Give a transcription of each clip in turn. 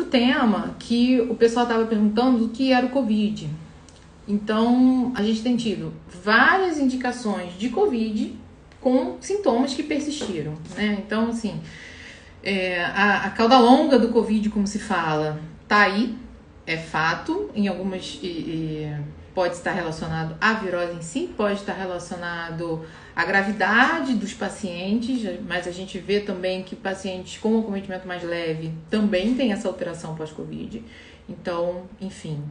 tema que o pessoal estava perguntando o que era o Covid. Então, a gente tem tido várias indicações de Covid com sintomas que persistiram, né? Então, assim, a cauda longa do Covid, como se fala, tá aí, é fato. Em algumas pode estar relacionado à virose em si, pode estar relacionado à gravidade dos pacientes, mas a gente vê também que pacientes com acometimento mais leve também têm essa alteração pós-Covid. Então, enfim,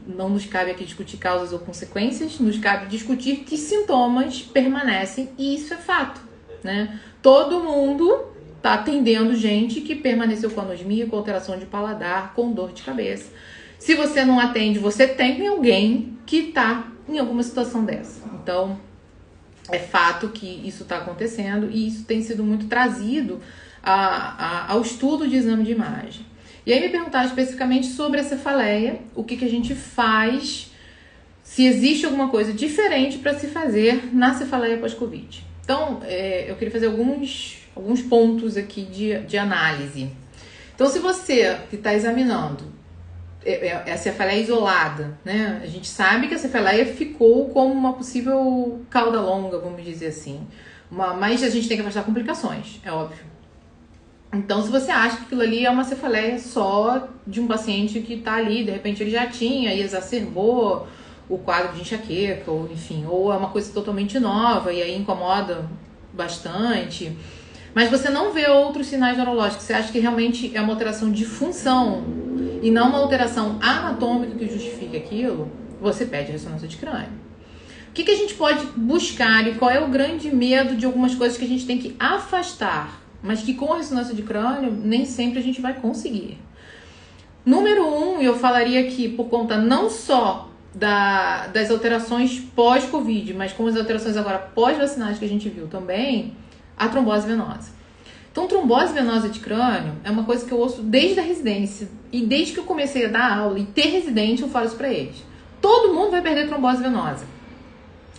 não nos cabe aqui discutir causas ou consequências, nos cabe discutir que sintomas permanecem, e isso é fato, né? Todo mundo tá atendendo gente que permaneceu com anosmia, com alteração de paladar, com dor de cabeça. Se você não atende, você tem alguém que tá em alguma situação dessa. Então, é fato que isso está acontecendo e isso tem sido muito trazido ao estudo de exame de imagem. E aí me perguntaram especificamente sobre a cefaleia, o que a gente faz, se existe alguma coisa diferente para se fazer na cefaleia pós-Covid. Então, eu queria fazer alguns pontos aqui de análise. Então, se você que está examinando a cefaleia isolada, né? A gente sabe que a cefaleia ficou como uma possível cauda longa, vamos dizer assim. Mas a gente tem que afastar complicações, é óbvio. Então, se você acha que aquilo ali é uma cefaleia só de um paciente que está ali, de repente ele já tinha e exacerbou o quadro de enxaqueca, ou enfim, ou é uma coisa totalmente nova e aí incomoda bastante, mas você não vê outros sinais neurológicos, você acha que realmente é uma alteração de função e não uma alteração anatômica que justifique aquilo, você pede ressonância de crânio. O que a gente pode buscar e qual é o grande medo de algumas coisas que a gente tem que afastar, mas que com a ressonância de crânio nem sempre a gente vai conseguir? Número 1, eu falaria aqui por conta não só das alterações pós-Covid, mas como as alterações agora pós-vacinais que a gente viu também, a trombose venosa. Então, trombose venosa de crânio é uma coisa que eu ouço desde a residência. E desde que eu comecei a dar aula e ter residente, eu falo isso pra eles. Todo mundo vai perder trombose venosa.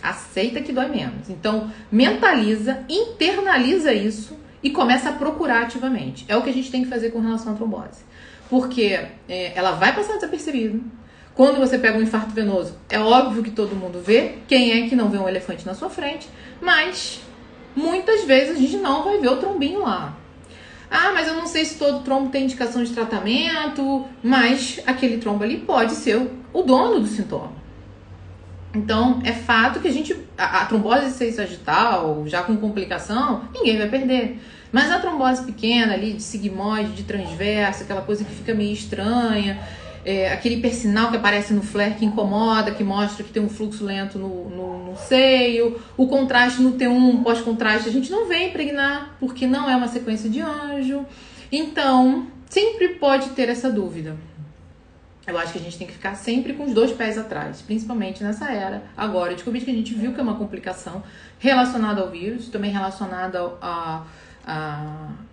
Aceita que dói menos. Então, mentaliza, internaliza isso e começa a procurar ativamente. É o que a gente tem que fazer com relação à trombose. Porque ela vai passar desapercebido. Quando você pega um infarto venoso, é óbvio que todo mundo vê. Quem é que não vê um elefante na sua frente? Mas muitas vezes a gente não vai ver o trombinho lá. Ah, mas eu não sei se todo trombo tem indicação de tratamento, mas aquele trombo ali pode ser o dono do sintoma. Então, é fato que a trombose sagital, já com complicação, ninguém vai perder. Mas a trombose pequena ali, de sigmoide, de transverso, aquela coisa que fica meio estranha, aquele hipersinal que aparece no flare que incomoda, que mostra que tem um fluxo lento no seio, o contraste no T1, pós-contraste, a gente não vê impregnar, porque não é uma sequência de anjo. Então, sempre pode ter essa dúvida. Eu acho que a gente tem que ficar sempre com os dois pés atrás, principalmente nessa era agora de Covid, que a gente viu que é uma complicação relacionada ao vírus, também relacionada a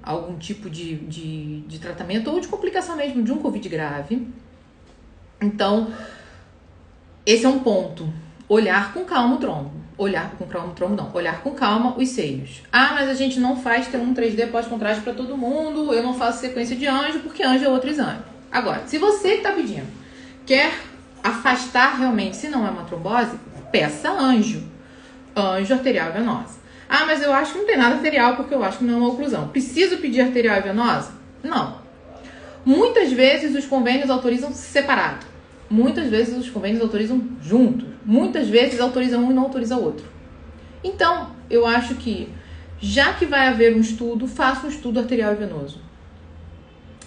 algum tipo de tratamento ou de complicação mesmo de um Covid grave. Então, esse é um ponto. Olhar com calma o trombo. Olhar com calma os seios. Ah, mas a gente não faz T1 3D pós-contraste para todo mundo, eu não faço sequência de anjo, porque anjo é outro exame. Agora, se você que está pedindo quer afastar realmente, se não é uma trombose, peça anjo arterial e venosa. Ah, mas eu acho que não tem nada arterial porque eu acho que não é uma oclusão. Preciso pedir arterial e venosa? Não. Muitas vezes os convênios autorizam separado. Muitas vezes os convênios autorizam juntos. Muitas vezes autorizam um e não autoriza o outro. Então, eu acho que, já que vai haver um estudo, faça um estudo arterial e venoso.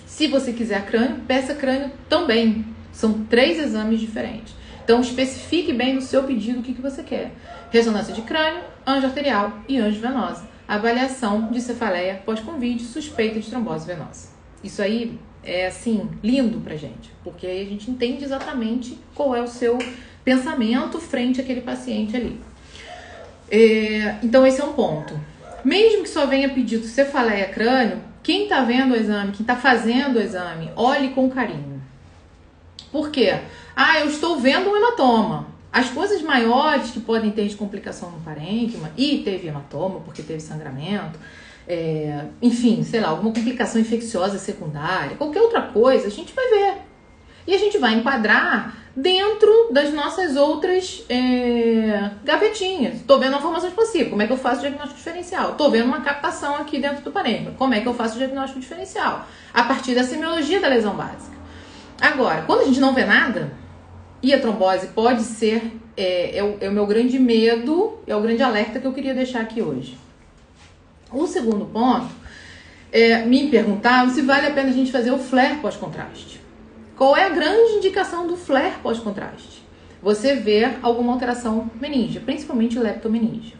Se você quiser crânio, peça crânio também. São 3 exames diferentes. Então, especifique bem no seu pedido o que você quer. Ressonância de crânio, anjo arterial e anjo venosa. Avaliação de cefaleia pós-Covid, suspeita de trombose venosa. Isso aí é, assim, lindo pra gente. Porque aí a gente entende exatamente qual é o seu pensamento frente àquele paciente ali. Então, esse é um ponto. Mesmo que só venha pedido cefaleia crânio, quem está vendo o exame, quem está fazendo o exame, olhe com carinho. Por quê? Ah, eu estou vendo um hematoma. As coisas maiores que podem ter de complicação no parênquima, e teve hematoma porque teve sangramento, enfim, sei lá, alguma complicação infecciosa secundária, qualquer outra coisa, a gente vai ver. E a gente vai enquadrar dentro das nossas outras gavetinhas. Estou vendo uma formação expansiva, como é que eu faço o diagnóstico diferencial? Estou vendo uma captação aqui dentro do parêncrima, como é que eu faço o diagnóstico diferencial? A partir da semiologia da lesão básica. Agora, quando a gente não vê nada, e a trombose pode ser, o meu grande medo, é o grande alerta que eu queria deixar aqui hoje. O segundo ponto me perguntaram se vale a pena a gente fazer o flare pós-contraste. Qual é a grande indicação do flare pós-contraste? Você ver alguma alteração meníngea, principalmente leptomeníngea.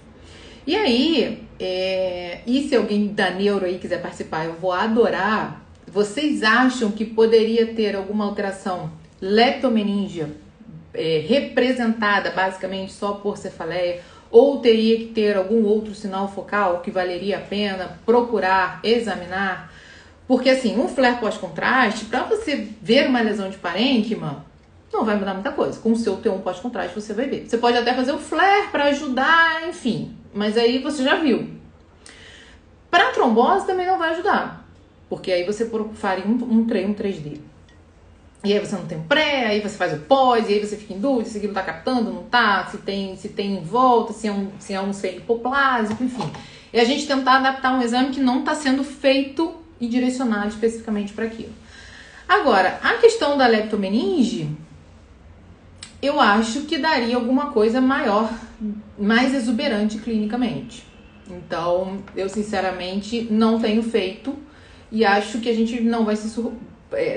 E aí, e se alguém da neuro aí quiser participar, eu vou adorar. Vocês acham que poderia ter alguma alteração leptomeníngea representada basicamente só por cefaleia, ou teria que ter algum outro sinal focal que valeria a pena procurar, examinar? Porque assim, um flare pós-contraste, para você ver uma lesão de parênquima, não vai mudar muita coisa. Com o seu T1 pós-contraste você vai ver. Você pode até fazer o flare para ajudar, enfim, mas aí você já viu. Para trombose também não vai ajudar, porque aí você faria um 3D. E aí você não tem o pré, aí você faz o pós, e aí você fica em dúvida se aquilo tá captando, não tá, se tem em volta, se é um seio hipoplásico, enfim. E a gente tentar adaptar um exame que não está sendo feito e direcionado especificamente para aquilo. Agora, a questão da leptomeninge, eu acho que daria alguma coisa maior, mais exuberante clinicamente. Então, eu sinceramente não tenho feito e acho que a gente não vai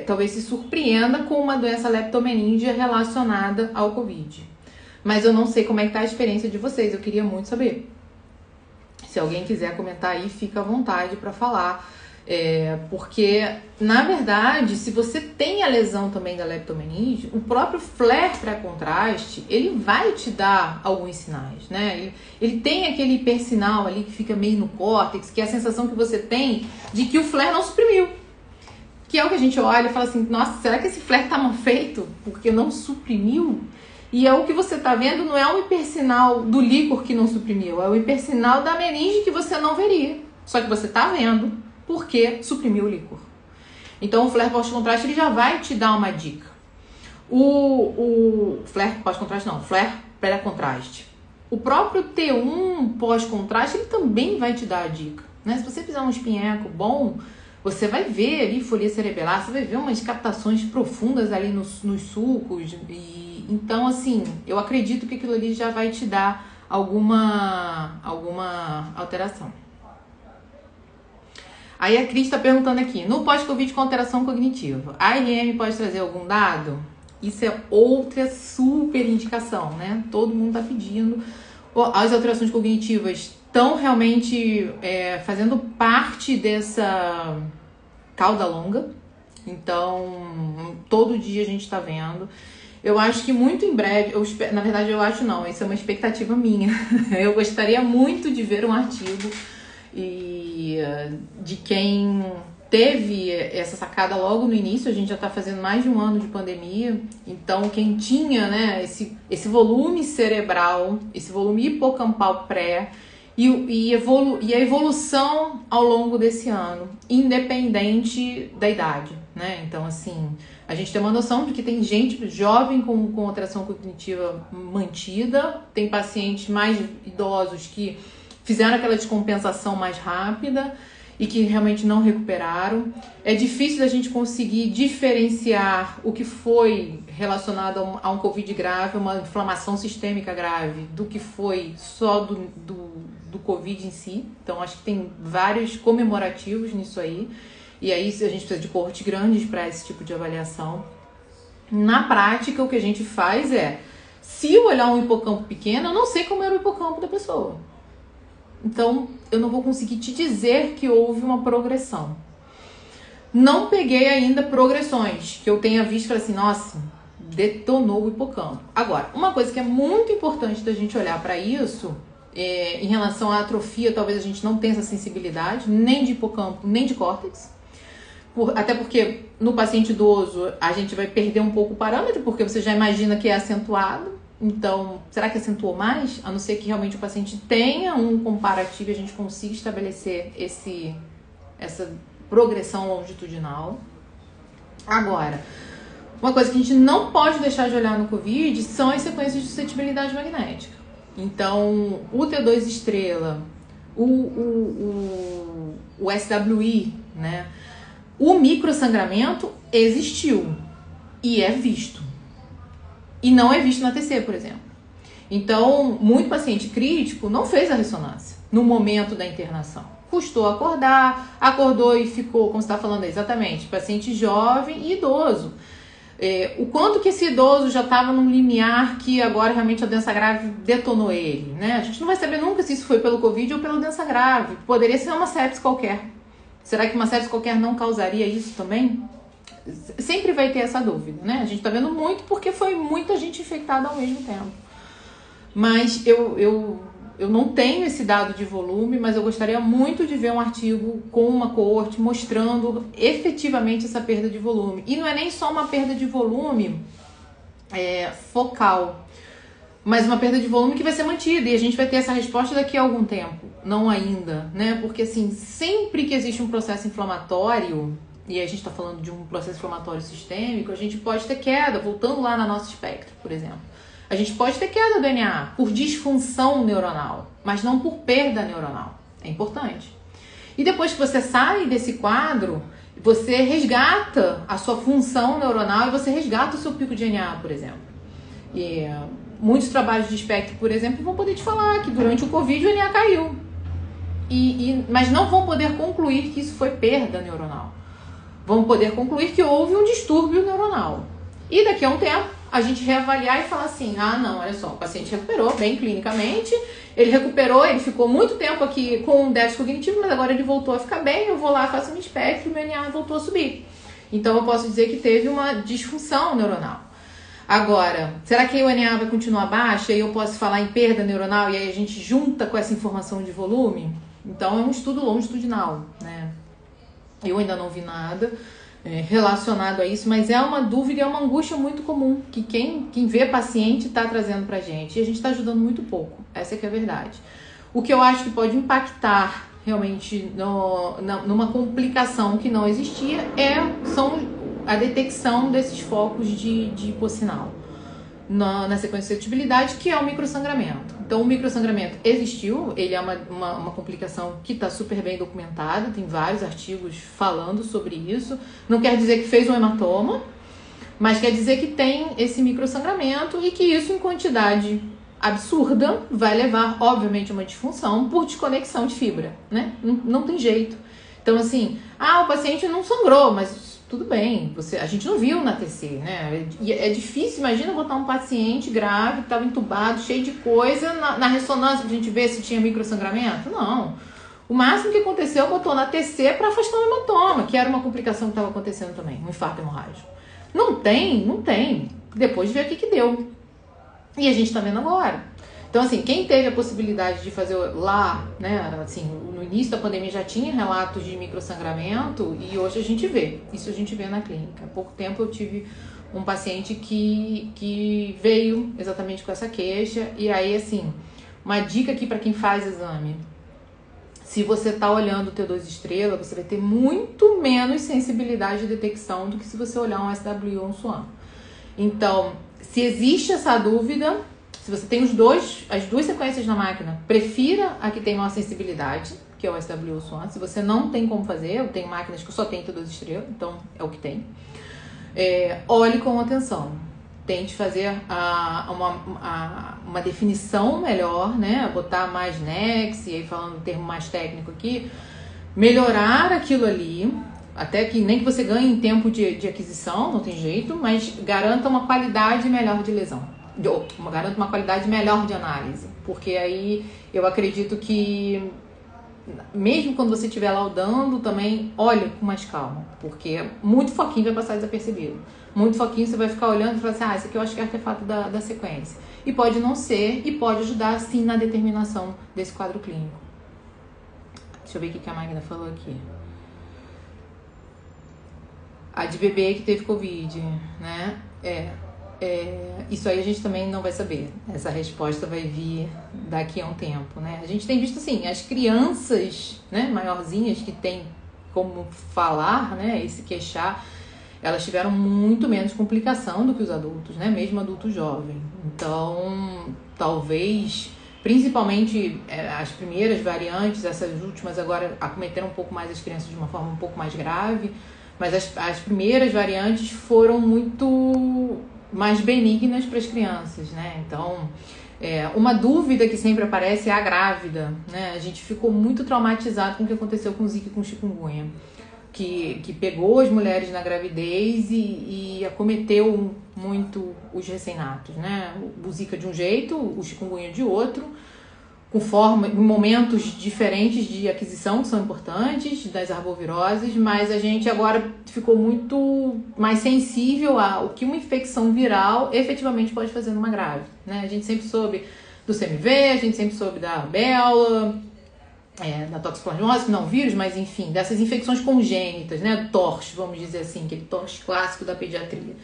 talvez se surpreenda com uma doença leptomeníngea relacionada ao Covid. Mas eu não sei como é que tá a experiência de vocês, eu queria muito saber. Se alguém quiser comentar aí, fica à vontade para falar. Porque, na verdade, se você tem a lesão também da leptomeninge, o próprio flare pré-contraste, ele vai te dar alguns sinais, né? Ele tem aquele hipersinal ali que fica meio no córtex, que é a sensação que você tem de que o flare não suprimiu. Que é o que a gente olha e fala assim, nossa, será que esse flare tá mal feito? Porque não suprimiu? E o que você tá vendo não é um hipersinal do líquor que não suprimiu, é o hipersinal da meninge que você não veria. Só que você tá vendo porque suprimiu o líquor. Então o flare pós-contraste ele já vai te dar uma dica. O flare pós-contraste não, flare pré-contraste. O próprio T1 pós-contraste ele também vai te dar a dica, né? Se você fizer um espinheco bom, você vai ver ali folia cerebelar, você vai ver umas captações profundas ali nos sulcos. Então, assim, eu acredito que aquilo ali já vai te dar alguma alteração. Aí a Cris está perguntando aqui, no pós-Covid com alteração cognitiva, a IRM pode trazer algum dado? Isso é outra super indicação, né? Todo mundo está pedindo. As alterações cognitivas estão realmente fazendo parte dessa cauda longa. Então, todo dia a gente está vendo. Eu acho que muito em breve, na verdade eu acho não, isso é uma expectativa minha. Eu gostaria muito de ver um artigo de quem teve essa sacada logo no início. A gente já está fazendo mais de um ano de pandemia, então quem tinha, né, esse volume cerebral, esse volume hipocampal pré e a evolução ao longo desse ano, independente da idade, né? Então, assim, a gente tem uma noção de que tem gente jovem com alteração cognitiva mantida, tem pacientes mais idosos que fizeram aquela descompensação mais rápida e que realmente não recuperaram. É difícil da gente conseguir diferenciar o que foi relacionado a um Covid grave, uma inflamação sistêmica grave, do que foi só do Covid em si. Então, acho que tem vários comemorativos nisso aí. E aí, a gente precisa de coortes grandes para esse tipo de avaliação. Na prática, o que a gente faz se eu olhar um hipocampo pequeno, eu não sei como era o hipocampo da pessoa. Então, eu não vou conseguir te dizer que houve uma progressão. Não peguei ainda progressões que eu tenha visto e falei assim, nossa, detonou o hipocampo. Agora, uma coisa que é muito importante da gente olhar para isso, em relação à atrofia, talvez a gente não tenha essa sensibilidade, nem de hipocampo, nem de córtex. Até porque no paciente idoso a gente vai perder um pouco o parâmetro, porque você já imagina que é acentuado. Então, será que acentuou mais? A não ser que realmente o paciente tenha um comparativo e a gente consiga estabelecer essa progressão longitudinal. Agora, uma coisa que a gente não pode deixar de olhar no COVID são as sequências de suscetibilidade magnética. Então, o T2 estrela, o SWI, né? O microsangramento existiu e é visto. E não é visto na TC, por exemplo. Então, muito paciente crítico não fez a ressonância no momento da internação. Custou acordar, acordou e ficou, como você está falando exatamente, paciente jovem e idoso. O quanto que esse idoso já estava num limiar que agora realmente a doença grave detonou ele, né? A gente não vai saber nunca se isso foi pelo Covid ou pela doença grave. Poderia ser uma sepse qualquer. Será que uma sepse qualquer não causaria isso também? Sempre vai ter essa dúvida, né? A gente tá vendo muito porque foi muita gente infectada ao mesmo tempo. Mas eu não tenho esse dado de volume, mas eu gostaria muito de ver um artigo com uma coorte mostrando efetivamente essa perda de volume. E não é nem só uma perda de volume focal, mas uma perda de volume que vai ser mantida. E a gente vai ter essa resposta daqui a algum tempo, não ainda, né? Porque assim, sempre que existe um processo inflamatório, e a gente está falando de um processo inflamatório sistêmico, a gente pode ter queda, voltando lá na nossa espectro, por exemplo. A gente pode ter queda do DNA por disfunção neuronal, mas não por perda neuronal. É importante. E depois que você sai desse quadro, você resgata a sua função neuronal e você resgata o seu pico de DNA, por exemplo. E muitos trabalhos de espectro, por exemplo, vão poder te falar que durante o Covid o DNA caiu. Mas não vão poder concluir que isso foi perda neuronal. Vão poder concluir que houve um distúrbio neuronal. E daqui a um tempo, a gente reavaliar e falar assim, não, olha só, o paciente recuperou bem clinicamente, ele recuperou, ele ficou muito tempo aqui com um déficit cognitivo, mas agora ele voltou a ficar bem, eu vou lá, faço um espectro e o meu DNA voltou a subir. Então eu posso dizer que teve uma disfunção neuronal. Agora, será que o DNA vai continuar baixo e aí eu posso falar em perda neuronal e aí a gente junta com essa informação de volume? Então é um estudo longitudinal, né? Eu ainda não vi nada relacionado a isso, mas é uma dúvida, é uma angústia muito comum que quem vê paciente está trazendo pra gente, e a gente está ajudando muito pouco, essa que é a verdade. O que eu acho que pode impactar realmente numa complicação que não existia são a detecção desses focos de hipossinal na sequência de suscetibilidade, que é o microsangramento. Então, o microsangramento existiu, ele é uma complicação que está super bem documentada, tem vários artigos falando sobre isso. Não quer dizer que fez um hematoma, mas quer dizer que tem esse microsangramento e que isso, em quantidade absurda, vai levar, obviamente, a uma disfunção por desconexão de fibra, né? Não tem jeito. Então, assim, o paciente não sangrou, mas tudo bem, a gente não viu na TC, né? É difícil, imagina botar um paciente grave que estava entubado, cheio de coisa, na ressonância pra gente ver se tinha microsangramento? Não. O máximo que aconteceu, botou na TC para afastar o hematoma, que era uma complicação que estava acontecendo também, um infarto hemorrágico. Não tem. Depois de ver o que deu. E a gente tá vendo agora. Então, assim, quem teve a possibilidade de fazer lá, né, assim, no início da pandemia já tinha relatos de microsangramento e hoje a gente vê. Isso a gente vê na clínica. Há pouco tempo eu tive um paciente que veio exatamente com essa queixa. E aí, assim, uma dica aqui para quem faz exame. Se você tá olhando o T2 estrela, você vai ter muito menos sensibilidade de detecção do que se você olhar um SWI ou um SWAM. Então, se existe essa dúvida, se você tem as duas sequências na máquina, prefira a que tem maior sensibilidade, que é o SWI ou o SWAM. Se você não tem como fazer, eu tenho máquinas que só tem T2 estrela, então é o que tem. Olhe com atenção. Tente fazer uma definição melhor, né? Botar mais NEX, e aí falando um termo mais técnico aqui, melhorar aquilo ali, até que nem que você ganhe em tempo de aquisição, não tem jeito, mas garanta uma qualidade melhor de lesão. Garanta uma qualidade melhor de análise, porque aí eu acredito que mesmo quando você estiver laudando também, olhe com mais calma, porque muito foquinho vai passar desapercebido. Muito foquinho você vai ficar olhando e falar assim, esse aqui eu acho que é artefato da sequência. E pode não ser, e pode ajudar sim na determinação desse quadro clínico. Deixa eu ver o que a Magda falou aqui. A de bebê que teve Covid, né? Isso aí a gente também não vai saber. Essa resposta vai vir daqui a um tempo, né? A gente tem visto, assim, as crianças, né, maiorzinhas que têm como falar, né, e se queixar, elas tiveram muito menos complicação do que os adultos, né? Mesmo adulto jovem. Então, talvez, principalmente as primeiras variantes, essas últimas agora acometeram um pouco mais as crianças de uma forma um pouco mais grave, mas as primeiras variantes foram muito mais benignas para as crianças, né? Então, uma dúvida que sempre aparece é a grávida, né? A gente ficou muito traumatizado com o que aconteceu com o Zika e com o chikungunya, que pegou as mulheres na gravidez e acometeu muito os recém-natos, né? O Zika de um jeito, o chikungunya de outro, em momentos diferentes de aquisição, que são importantes, das arboviroses, mas a gente agora ficou muito mais sensível ao que uma infecção viral efetivamente pode fazer numa grávida, né? A gente sempre soube do CMV, a gente sempre soube da rubéola, da toxoplasmose, não vírus, mas enfim, dessas infecções congênitas, né? Do TORCH, vamos dizer assim, aquele TORCH clássico da pediatria.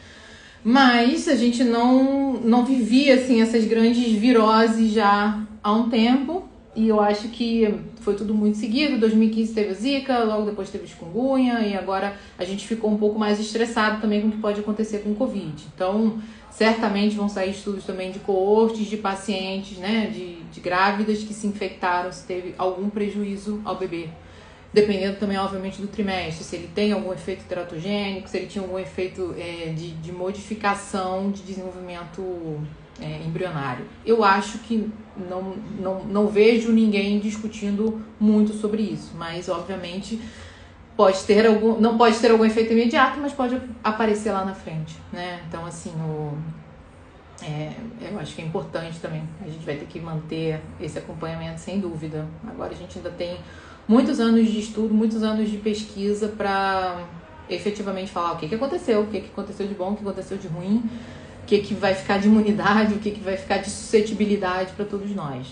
Mas a gente não vivia assim essas grandes viroses já há um tempo, e eu acho que foi tudo muito seguido. 2015 teve o Zika, logo depois teve o chikungunya, e agora a gente ficou um pouco mais estressado também com o que pode acontecer com o Covid. Então, certamente vão sair estudos também de coortes de pacientes, né, de grávidas que se infectaram, se teve algum prejuízo ao bebê. Dependendo também, obviamente, do trimestre, se ele tem algum efeito teratogênico, se ele tinha algum efeito de modificação de desenvolvimento embrionário. Eu acho que não vejo ninguém discutindo muito sobre isso, mas, obviamente, não pode ter algum efeito imediato, mas pode aparecer lá na frente, né? Então, assim, eu acho que é importante também. A gente vai ter que manter esse acompanhamento, sem dúvida. Agora a gente ainda tem muitos anos de estudo, muitos anos de pesquisa para efetivamente falar o que aconteceu, o que aconteceu de bom, o que aconteceu de ruim, o que vai ficar de imunidade, o que vai ficar de suscetibilidade para todos nós.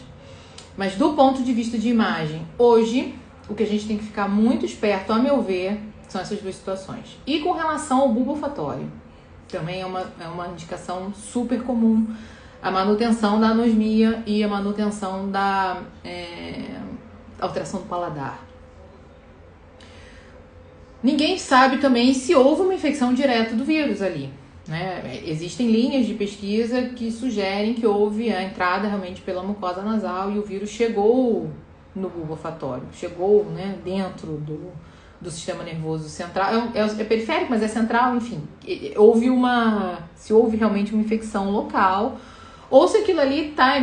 Mas do ponto de vista de imagem, hoje, o que a gente tem que ficar muito esperto, a meu ver, são essas duas situações. E com relação ao bulbo olfatório, também é uma indicação super comum, a manutenção da anosmia e a manutenção da alteração do paladar. Ninguém sabe também se houve uma infecção direta do vírus ali, né? Existem linhas de pesquisa que sugerem que houve a entrada realmente pela mucosa nasal e o vírus chegou no bulbo olfatório, chegou, né, dentro do sistema nervoso central, é periférico, mas é central, enfim. Se houve realmente uma infecção local, ou se aquilo ali está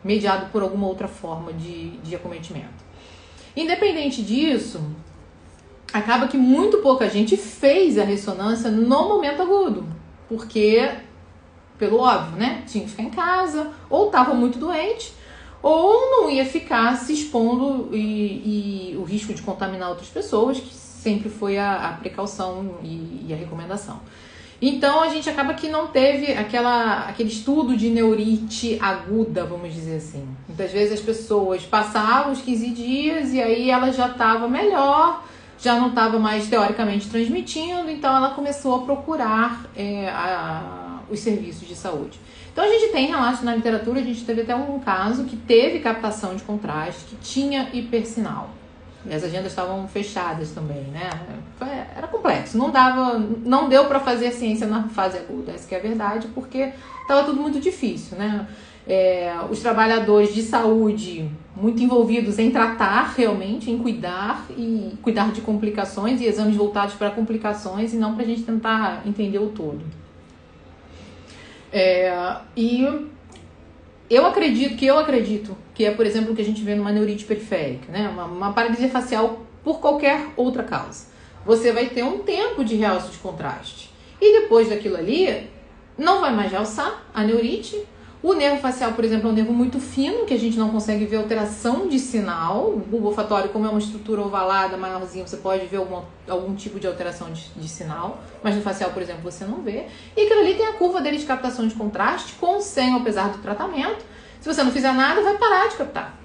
mediado por alguma outra forma de acometimento. Independente disso, acaba que muito pouca gente fez a ressonância no momento agudo, porque, pelo óbvio, né, tinha que ficar em casa, ou estava muito doente, ou não ia ficar se expondo e o risco de contaminar outras pessoas, que sempre foi a precaução e a recomendação. Então, a gente acaba que não teve aquele estudo de neurite aguda, vamos dizer assim. Muitas vezes as pessoas passavam os 15 dias e aí ela já estava melhor, já não estava mais teoricamente transmitindo, então ela começou a procurar os serviços de saúde. Então, a gente tem relatos na literatura, a gente teve até um caso que teve captação de contraste, que tinha hipersinal. E as agendas estavam fechadas também, né? Era complexo, não deu para fazer ciência na fase aguda, essa que é a verdade, porque estava tudo muito difícil, né? Os trabalhadores de saúde muito envolvidos em tratar realmente, em cuidar e cuidar de complicações e exames voltados para complicações e não para a gente tentar entender o todo. E eu acredito que é, por exemplo, o que a gente vê numa neurite periférica, né? Uma paralisia facial por qualquer outra causa. Você vai ter um tempo de realce de contraste. E depois daquilo ali, não vai mais realçar a neurite. O nervo facial, por exemplo, é um nervo muito fino, que a gente não consegue ver alteração de sinal. O bulbo olfatório, como é uma estrutura ovalada, maiorzinha, você pode ver algum tipo de alteração de sinal. Mas no facial, por exemplo, você não vê. E aquilo ali tem a curva dele de captação de contraste, com 100 apesar do tratamento. Se você não fizer nada, vai parar de captar.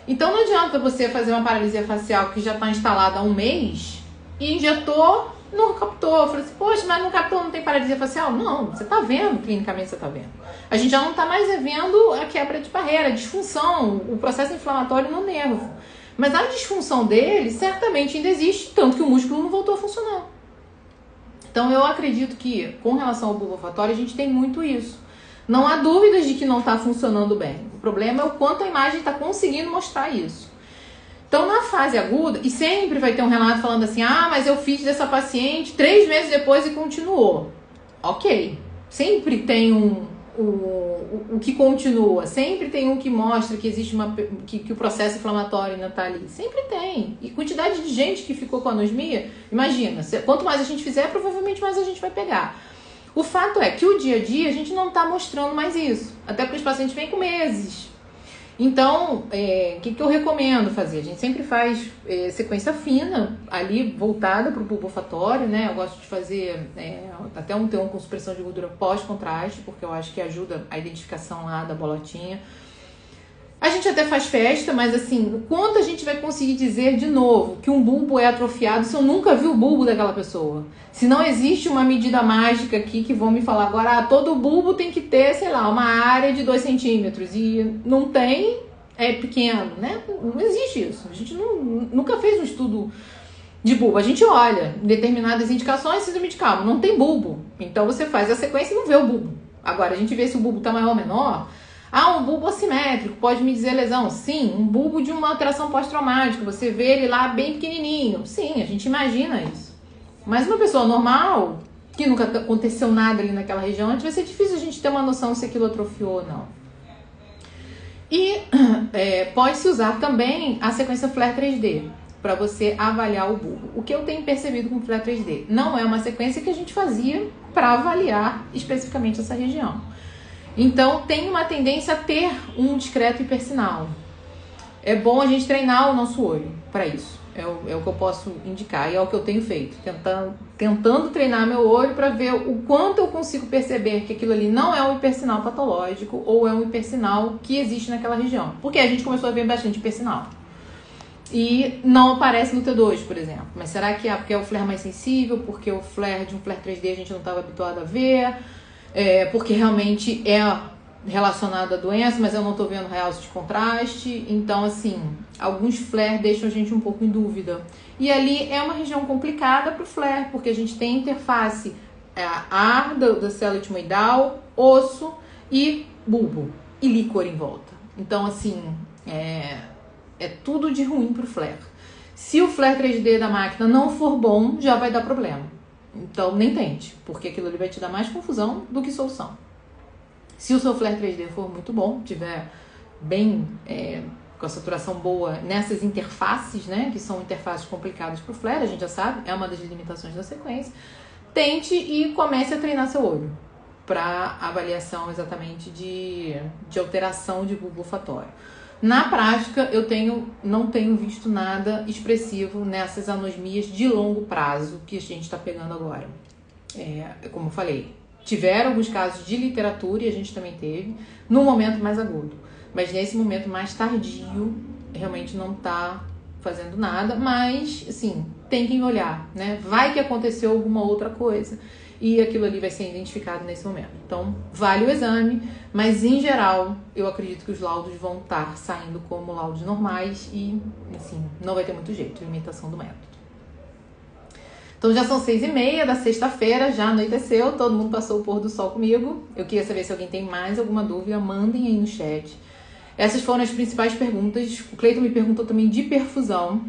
Então não adianta você fazer uma paralisia facial que já está instalada há um mês e injetou não captou. Eu falei assim, poxa, mas não captou, não tem paralisia facial? Não, você tá vendo, clinicamente você tá vendo. A gente já não tá mais vendo a quebra de barreira, a disfunção, o processo inflamatório no nervo. Mas a disfunção dele certamente ainda existe, tanto que o músculo não voltou a funcionar. Então eu acredito que, com relação ao bulbo olfatório, a gente tem muito isso. Não há dúvidas de que não está funcionando bem. O problema é o quanto a imagem está conseguindo mostrar isso. Então, na fase aguda, e sempre vai ter um relato falando assim, ah, mas eu fiz dessa paciente 3 meses depois e continuou. Ok. Sempre tem o que continua. Sempre tem um que mostra que existe que o processo inflamatório ainda está ali. Sempre tem. E quantidade de gente que ficou com anosmia, imagina, quanto mais a gente fizer, provavelmente mais a gente vai pegar. O fato é que o dia a dia a gente não está mostrando mais isso. Até porque os pacientes vêm com meses. Então, o que eu recomendo fazer? A gente sempre faz sequência fina, ali voltada para o bulbo olfatório, né? Eu gosto de fazer até um T1 com supressão de gordura pós-contraste, porque eu acho que ajuda a identificação lá da bolotinha. A gente até faz festa, mas assim, o quanto a gente vai conseguir dizer de novo que um bulbo é atrofiado se eu nunca vi o bulbo daquela pessoa? Se não existe uma medida mágica aqui que vão me falar agora, todo bulbo tem que ter, sei lá, uma área de 2 centímetros e não tem, é pequeno, né? Não existe isso. A gente nunca fez um estudo de bulbo. A gente olha determinadas indicações, síndrome de Calma, não tem bulbo. Então você faz a sequência e não vê o bulbo. Agora, a gente vê se o bulbo está maior ou menor. Ah, um bulbo assimétrico, pode me dizer lesão? Sim. Um bulbo de uma alteração pós-traumática, você vê ele lá bem pequenininho. Sim, a gente imagina isso. Mas uma pessoa normal, que nunca aconteceu nada ali naquela região, vai ser difícil a gente ter uma noção se aquilo atrofiou ou não. E pode-se usar também a sequência FLAIR 3D para você avaliar o bulbo. O que eu tenho percebido com o FLAIR 3D? Não é uma sequência que a gente fazia para avaliar especificamente essa região. Então, tem uma tendência a ter um discreto hipersinal. É bom a gente treinar o nosso olho para isso. É o que eu posso indicar e é o que eu tenho feito. Tentando treinar meu olho para ver o quanto eu consigo perceber que aquilo ali não é um hipersinal patológico ou é um hipersinal que existe naquela região. Porque a gente começou a ver bastante hipersinal. E não aparece no T2, por exemplo. Mas será que é porque é o flare mais sensível? Porque o flare de um flare 3D a gente não estava habituado a ver? Porque realmente é relacionado à doença, mas eu não estou vendo realce de contraste. Então, assim, alguns flares deixam a gente um pouco em dúvida. E ali é uma região complicada para o flare, porque a gente tem interface ar da célula etimoidal, osso e bulbo, e líquor em volta. Então, assim, é tudo de ruim para o flare. Se o flare 3D da máquina não for bom, já vai dar problema. Então, nem tente, porque aquilo ali vai te dar mais confusão do que solução. Se o seu flare 3D for muito bom, tiver bem com a saturação boa nessas interfaces, né, que são interfaces complicadas para o flare, a gente já sabe, é uma das limitações da sequência, tente e comece a treinar seu olho para avaliação exatamente de alteração de bulbo olfatório. Na prática, eu não tenho visto nada expressivo nessas anosmias de longo prazo que a gente está pegando agora. Como eu falei, tiveram alguns casos de literatura e a gente também teve, num momento mais agudo. Mas nesse momento mais tardio, realmente não está fazendo nada, mas, assim, tem que olhar, né? Vai que aconteceu alguma outra coisa e aquilo ali vai ser identificado nesse momento. Então, vale o exame, mas em geral, eu acredito que os laudos vão estar saindo como laudos normais e, assim, não vai ter muito jeito, limitação do método. Então, já são 6h30 da sexta-feira, já anoiteceu, todo mundo passou o pôr do sol comigo. Eu queria saber se alguém tem mais alguma dúvida, mandem aí no chat. Essas foram as principais perguntas. O Cleiton me perguntou também de perfusão.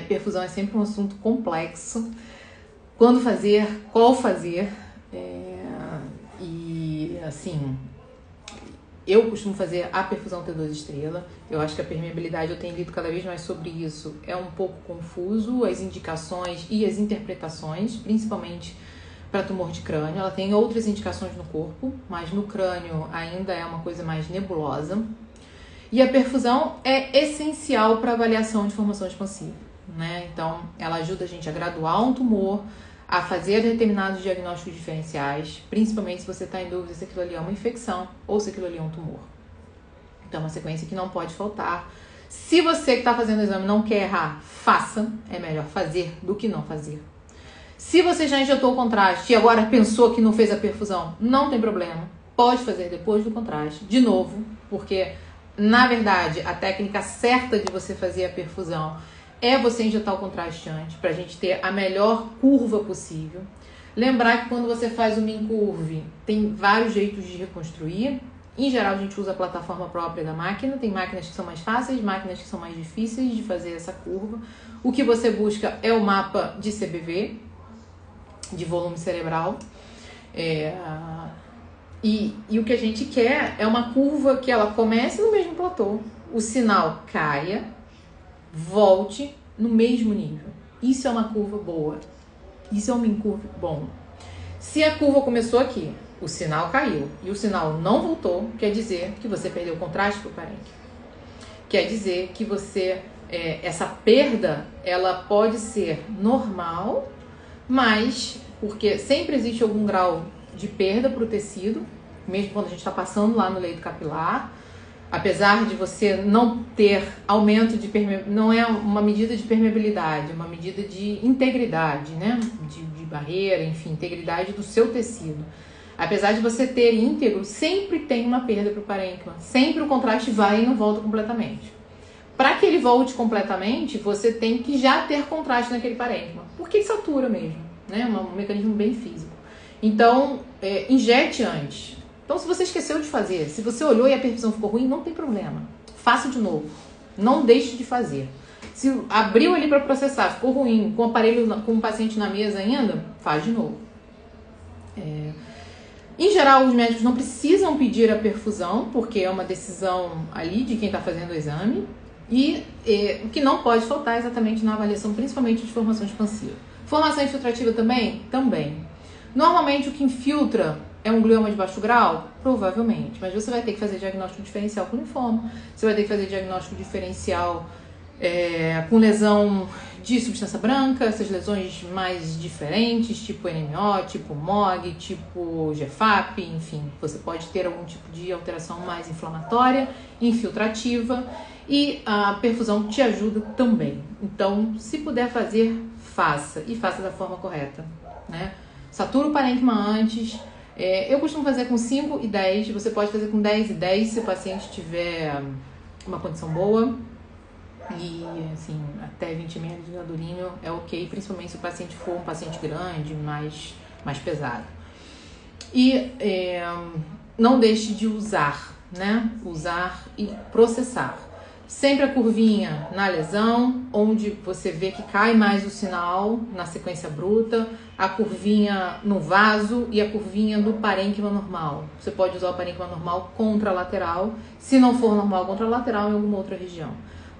Perfusão é sempre um assunto complexo. Quando fazer, qual fazer, e assim, eu costumo fazer a perfusão T2 estrela. Eu acho que a permeabilidade, eu tenho lido cada vez mais sobre isso, é um pouco confuso, as indicações e as interpretações, principalmente para tumor de crânio. Ela tem outras indicações no corpo, mas no crânio ainda é uma coisa mais nebulosa. E a perfusão é essencial para avaliação de formação expansiva, né? Então, ela ajuda a gente a graduar um tumor, a fazer determinados diagnósticos diferenciais, principalmente se você está em dúvida se aquilo ali é uma infecção ou se aquilo ali é um tumor. Então, é uma sequência que não pode faltar. Se você que está fazendo o exame não quer errar, faça. É melhor fazer do que não fazer. Se você já injetou o contraste e agora pensou que não fez a perfusão, não tem problema. Pode fazer depois do contraste, de novo, porque, na verdade, a técnica certa de você fazer a perfusão é você injetar o contraste antes, para a gente ter a melhor curva possível. Lembrar que quando você faz o MinCurve, tem vários jeitos de reconstruir. Em geral, a gente usa a plataforma própria da máquina. Tem máquinas que são mais fáceis, máquinas que são mais difíceis de fazer essa curva. O que você busca é o mapa de CBV, de volume cerebral. E o que a gente quer é uma curva que ela comece no mesmo platô, o sinal caia, volte no mesmo nível. Isso é uma curva boa. Isso é um MinCurve bom. Se a curva começou aqui, o sinal caiu e o sinal não voltou, quer dizer que você perdeu o contraste para o parênquima. Quer dizer que você, essa perda, ela pode ser normal, mas porque sempre existe algum grau de perda para o tecido, mesmo quando a gente está passando lá no leito capilar. Apesar de você não ter aumento de permeabilidade, não é uma medida de permeabilidade, é uma medida de integridade, né? De barreira, enfim, integridade do seu tecido. Apesar de você ter íntegro, sempre tem uma perda para o parênquima. Sempre o contraste vai e não volta completamente. Para que ele volte completamente, você tem que já ter contraste naquele parênquima. Porque satura mesmo, né? Um mecanismo bem físico. Então, injete antes. Então, se você esqueceu de fazer, se você olhou e a perfusão ficou ruim, não tem problema. Faça de novo. Não deixe de fazer. Se abriu ali para processar, ficou ruim, com o aparelho, com o paciente na mesa ainda, faz de novo. Em geral, os médicos não precisam pedir a perfusão, porque é uma decisão ali de quem está fazendo o exame. E o que não pode faltar é exatamente na avaliação, principalmente de formação expansiva. Formação infiltrativa também? Também. Normalmente, o que infiltra é um glioma de baixo grau? Provavelmente. Mas você vai ter que fazer diagnóstico diferencial com linfoma. Você vai ter que fazer diagnóstico diferencial com lesão de substância branca, essas lesões mais diferentes, tipo NMO, tipo MOG, tipo GFAP, enfim. Você pode ter algum tipo de alteração mais inflamatória, infiltrativa, e a perfusão te ajuda também. Então, se puder fazer, faça. E faça da forma correta, né? Satura o parênquima antes. Eu costumo fazer com 5 e 10. Você pode fazer com 10 e 10 se o paciente tiver uma condição boa. E, assim, até 20 ml de gadolinho é ok, principalmente se o paciente for um paciente grande, mais pesado. E não deixe de usar, né? Usar e processar. Sempre a curvinha na lesão, onde você vê que cai mais o sinal na sequência bruta, a curvinha no vaso e a curvinha no parênquima normal. Você pode usar o parênquima normal contralateral, se não for normal contralateral, em alguma outra região.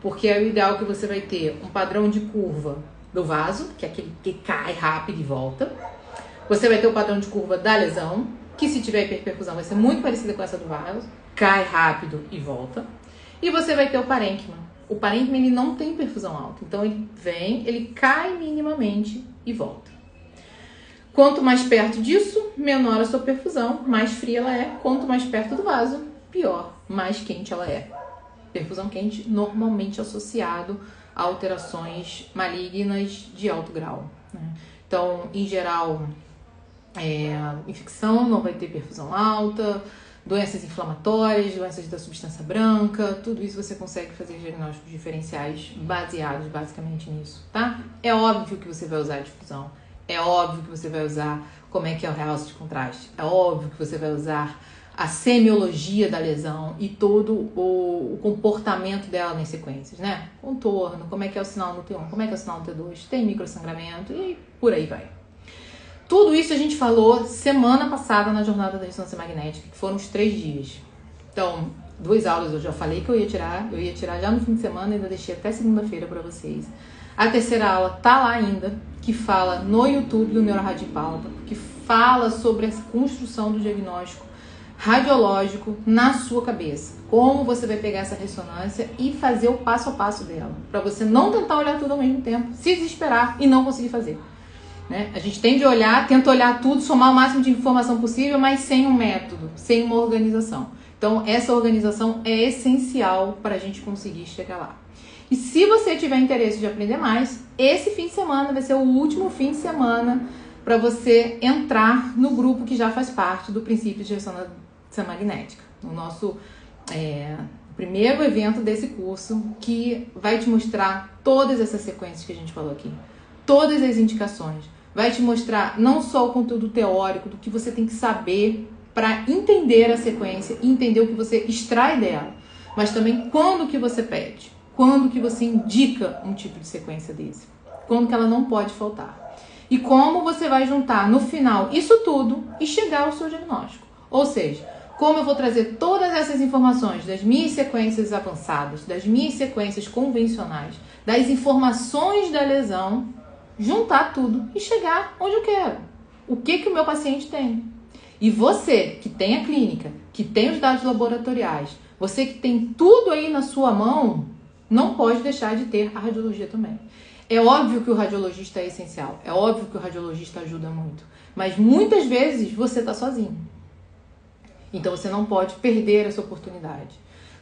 Porque é o ideal que você vai ter um padrão de curva do vaso, que é aquele que cai rápido e volta. Você vai ter o padrão de curva da lesão, que se tiver hiperperfusão vai ser muito parecida com essa do vaso, cai rápido e volta. E você vai ter o parênquima. O parênquima ele não tem perfusão alta, então ele vem, ele cai minimamente e volta. Quanto mais perto disso, menor a sua perfusão, mais fria ela é. Quanto mais perto do vaso, pior, mais quente ela é. Perfusão quente normalmente associado a alterações malignas de alto grau, né? Então, em geral, infecção não vai ter perfusão alta, doenças inflamatórias, doenças da substância branca, tudo isso você consegue fazer diagnósticos diferenciais baseados basicamente nisso, tá? É óbvio que você vai usar a difusão, é óbvio que você vai usar como é que é o realce de contraste, é óbvio que você vai usar a semiologia da lesão e todo o comportamento dela nas sequências, né? Contorno, como é que é o sinal no T1, como é que é o sinal no T2, tem microsangramento e por aí vai. Tudo isso a gente falou semana passada na jornada da ressonância magnética, que foram os 3 dias. Então, 2 aulas eu já falei que eu ia tirar já no fim de semana, ainda deixei até segunda-feira para vocês. A terceira aula tá lá ainda, que fala no YouTube do NeuroRad em Pauta, que fala sobre a construção do diagnóstico radiológico na sua cabeça. Como você vai pegar essa ressonância e fazer o passo a passo dela, para você não tentar olhar tudo ao mesmo tempo, se desesperar e não conseguir fazer. Né? A gente tem de olhar, tenta olhar tudo, somar o máximo de informação possível, mas sem um método, sem uma organização. Então, essa organização é essencial para a gente conseguir chegar lá. E se você tiver interesse de aprender mais, esse fim de semana vai ser o último fim de semana para você entrar no grupo que já faz parte do princípio de ressonância magnética. No nosso primeiro evento desse curso, que vai te mostrar todas essas sequências que a gente falou aqui. Todas as indicações. Vai te mostrar não só o conteúdo teórico, do que você tem que saber para entender a sequência e entender o que você extrai dela, mas também quando que você pede, quando que você indica um tipo de sequência desse, quando que ela não pode faltar. E como você vai juntar no final isso tudo e chegar ao seu diagnóstico. Ou seja, como eu vou trazer todas essas informações das minhas sequências avançadas, das minhas sequências convencionais, das informações da lesão, juntar tudo e chegar onde eu quero. O que que o meu paciente tem. E você que tem a clínica, que tem os dados laboratoriais, você que tem tudo aí na sua mão, não pode deixar de ter a radiologia também. É óbvio que o radiologista é essencial, é óbvio que o radiologista ajuda muito, mas muitas vezes você está sozinho. Então você não pode perder essa oportunidade.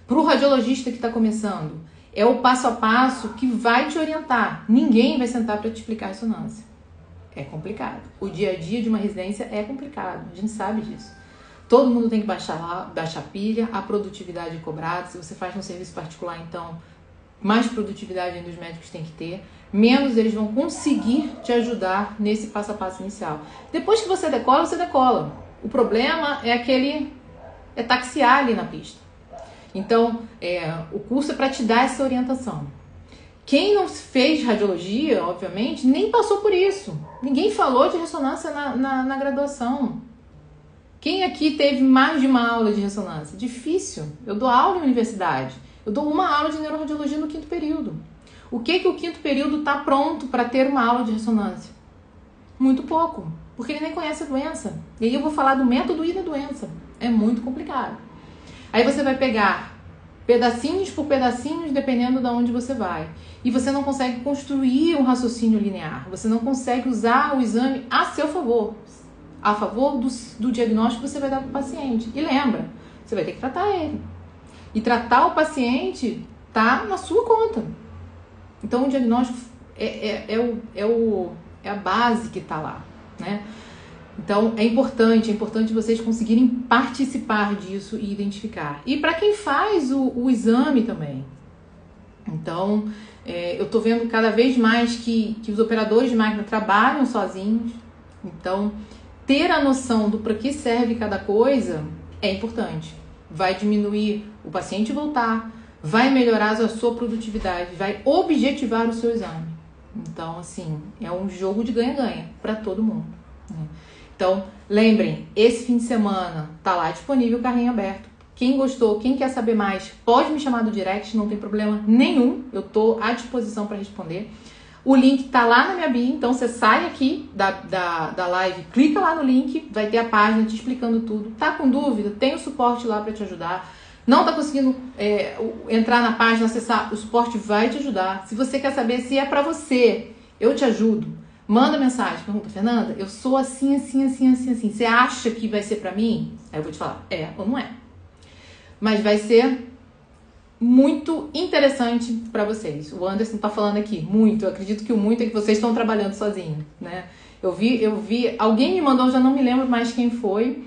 Para o radiologista que está começando, é o passo a passo que vai te orientar. Ninguém vai sentar para te explicar a ressonância. É complicado. O dia a dia de uma residência é complicado. A gente sabe disso. Todo mundo tem que baixar pilha, a produtividade é cobrada. Se você faz um serviço particular, então, mais produtividade ainda os médicos têm que ter. Menos eles vão conseguir te ajudar nesse passo a passo inicial. Depois que você decola, você decola. O problema é taxiar ali na pista. Então, o curso é para te dar essa orientação. Quem não fez radiologia, obviamente, nem passou por isso. Ninguém falou de ressonância na graduação. Quem aqui teve mais de uma aula de ressonância? Difícil. Eu dou aula em universidade. Eu dou uma aula de neuroradiologia no 5º período. O que o 5º período está pronto para ter uma aula de ressonância? Muito pouco. Porque ele nem conhece a doença. E aí eu vou falar do método e da doença. É muito complicado. Aí você vai pegar pedacinhos por pedacinhos, dependendo de onde você vai. E você não consegue construir um raciocínio linear. Você não consegue usar o exame a seu favor. A favor do diagnóstico que você vai dar para o paciente. E lembra, você vai ter que tratar ele. E tratar o paciente tá na sua conta. Então o diagnóstico é a base que está lá, né? Então é importante vocês conseguirem participar disso e identificar. E para quem faz o exame também. Então eu estou vendo cada vez mais que os operadores de máquina trabalham sozinhos. Então ter a noção do para que serve cada coisa é importante. Vai diminuir o paciente voltar, vai melhorar a sua produtividade, vai objetivar o seu exame. Então, assim, é um jogo de ganha-ganha para todo mundo, né? Então, lembrem, esse fim de semana tá lá disponível o carrinho aberto. Quem gostou, quem quer saber mais, pode me chamar do direct, não tem problema nenhum. Eu tô à disposição para responder. O link tá lá na minha bio, então você sai aqui da live, clica lá no link, vai ter a página te explicando tudo. Tá com dúvida? Tem o suporte lá para te ajudar. Não tá conseguindo entrar na página, acessar, o suporte vai te ajudar. Se você quer saber se é para você, eu te ajudo. Manda mensagem, pergunta, Fernanda, eu sou assim. Você acha que vai ser para mim? Aí eu vou te falar, é ou não é. Mas vai ser muito interessante para vocês. O Anderson tá falando aqui, muito. Eu acredito que o muito é que vocês estão trabalhando sozinhos, né? Eu vi, alguém me mandou, já não me lembro mais quem foi,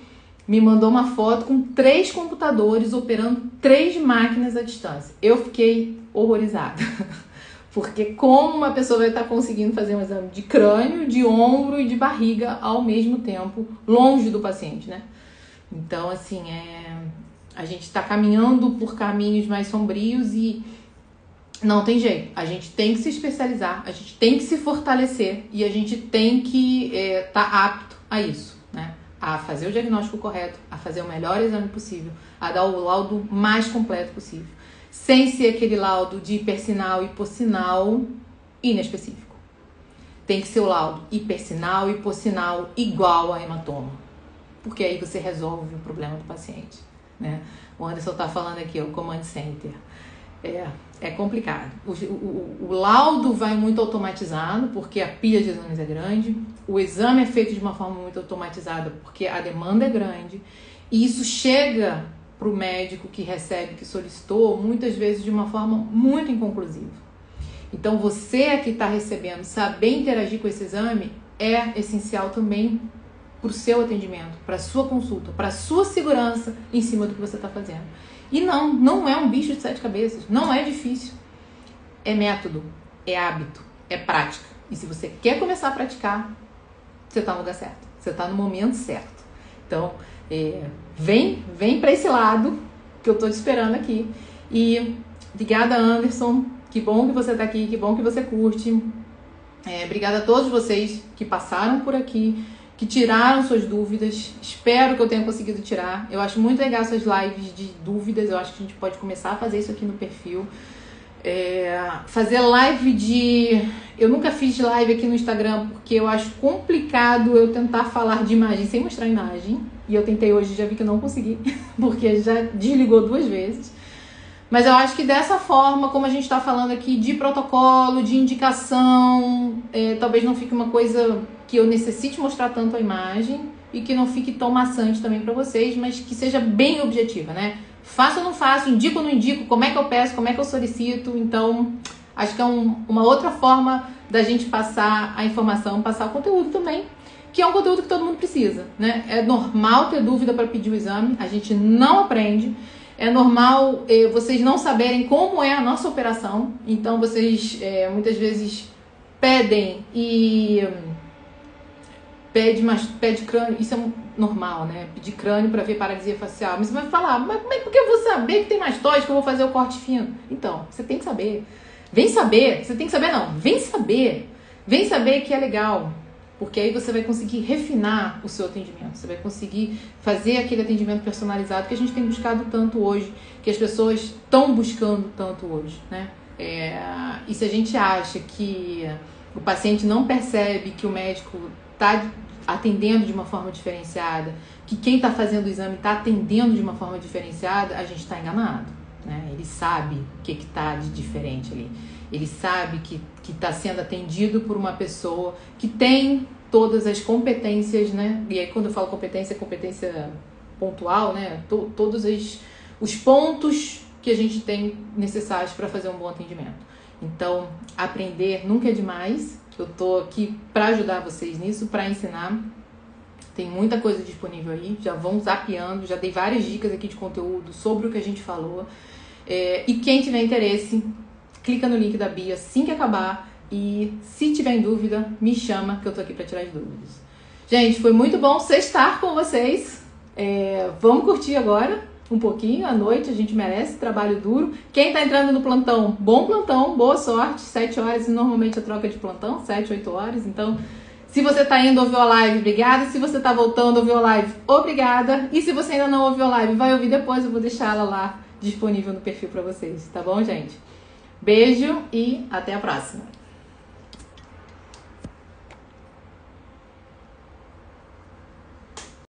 me mandou uma foto com 3 computadores operando 3 máquinas à distância. Eu fiquei horrorizada. Porque como uma pessoa vai estar conseguindo fazer um exame de crânio, de ombro e de barriga ao mesmo tempo, longe do paciente, né? Então, assim, a gente está caminhando por caminhos mais sombrios e não tem jeito. A gente tem que se especializar, a gente tem que se fortalecer e a gente tem que estar apto a isso, né? A fazer o diagnóstico correto, a fazer o melhor exame possível, a dar o laudo mais completo possível, sem ser aquele laudo de hipersinal e hipossinal inespecífico. Tem que ser o laudo hipersinal e hipossinal igual a hematoma, porque aí você resolve o problema do paciente, né? O Anderson tá falando aqui, o Command Center. É complicado. O laudo vai muito automatizado, porque a pilha de exames é grande. O exame é feito de uma forma muito automatizada, porque a demanda é grande. E isso chega para o médico que recebe, que solicitou, muitas vezes de uma forma muito inconclusiva. Então, você que está recebendo, saber interagir com esse exame é essencial também para o seu atendimento, para a sua consulta, para a sua segurança em cima do que você está fazendo. E não é um bicho de 7 cabeças, não é difícil. É método, é hábito, é prática. E se você quer começar a praticar, você está no lugar certo, você está no momento certo. Então, vem para esse lado que eu estou te esperando aqui. E obrigada, Anderson. Que bom que você está aqui, que bom que você curte. Obrigada a todos vocês que passaram por aqui, que tiraram suas dúvidas. Espero que eu tenha conseguido tirar. Eu acho muito legal essas lives de dúvidas. Eu acho que a gente pode começar a fazer isso aqui no perfil. Fazer live de... Eu nunca fiz live aqui no Instagram porque eu acho complicado eu tentar falar de imagem sem mostrar imagem. E eu tentei hoje, já vi que eu não consegui, porque já desligou 2 vezes. Mas eu acho que dessa forma, como a gente está falando aqui de protocolo, de indicação, talvez não fique uma coisa que eu necessite mostrar tanto a imagem e que não fique tão maçante também para vocês, mas que seja bem objetiva, né? Faço ou não faço, indico ou não indico, como é que eu peço, como é que eu solicito. Então, acho que é uma outra forma da gente passar a informação, passar o conteúdo também, que é um conteúdo que todo mundo precisa, né? É normal ter dúvida para pedir o exame, a gente não aprende. É normal vocês não saberem como é a nossa operação. Então, vocês muitas vezes pedem e... Pede crânio, isso é normal, né? Pedir crânio para ver paralisia facial. Mas você vai falar, mas como é que eu vou saber que tem mastóide, que eu vou fazer o corte fino? Então, você tem que saber. Vem saber, você tem que saber não, vem saber. Vem saber que é legal. Porque aí você vai conseguir refinar o seu atendimento. Você vai conseguir fazer aquele atendimento personalizado que a gente tem buscado tanto hoje, que as pessoas estão buscando tanto hoje, né? E se a gente acha que o paciente não percebe que o médico está atendendo de uma forma diferenciada, que quem está fazendo o exame está atendendo de uma forma diferenciada, a gente está enganado, né? Ele sabe o que está de diferente ali. Ele sabe que está sendo atendido por uma pessoa que tem todas as competências, né? E aí quando eu falo competência, é competência pontual, né? Todos os pontos que a gente tem necessários para fazer um bom atendimento. Então, aprender nunca é demais. Eu tô aqui para ajudar vocês nisso, para ensinar. Tem muita coisa disponível aí, já vão zapeando, já dei várias dicas aqui de conteúdo sobre o que a gente falou. E quem tiver interesse, clica no link da bio assim que acabar e se tiver em dúvida, me chama que eu tô aqui para tirar as dúvidas. Gente, foi muito bom estar com vocês. Vamos curtir agora um pouquinho, à noite, a gente merece, trabalho duro. Quem tá entrando no plantão, bom plantão, boa sorte, 7 horas e normalmente a troca de plantão, 7, 8 horas, então se você tá indo ouvir a live, obrigada, se você tá voltando a ouvir a live, obrigada, e se você ainda não ouviu a live, vai ouvir depois, eu vou deixar ela lá disponível no perfil para vocês, tá bom, gente? Beijo e até a próxima!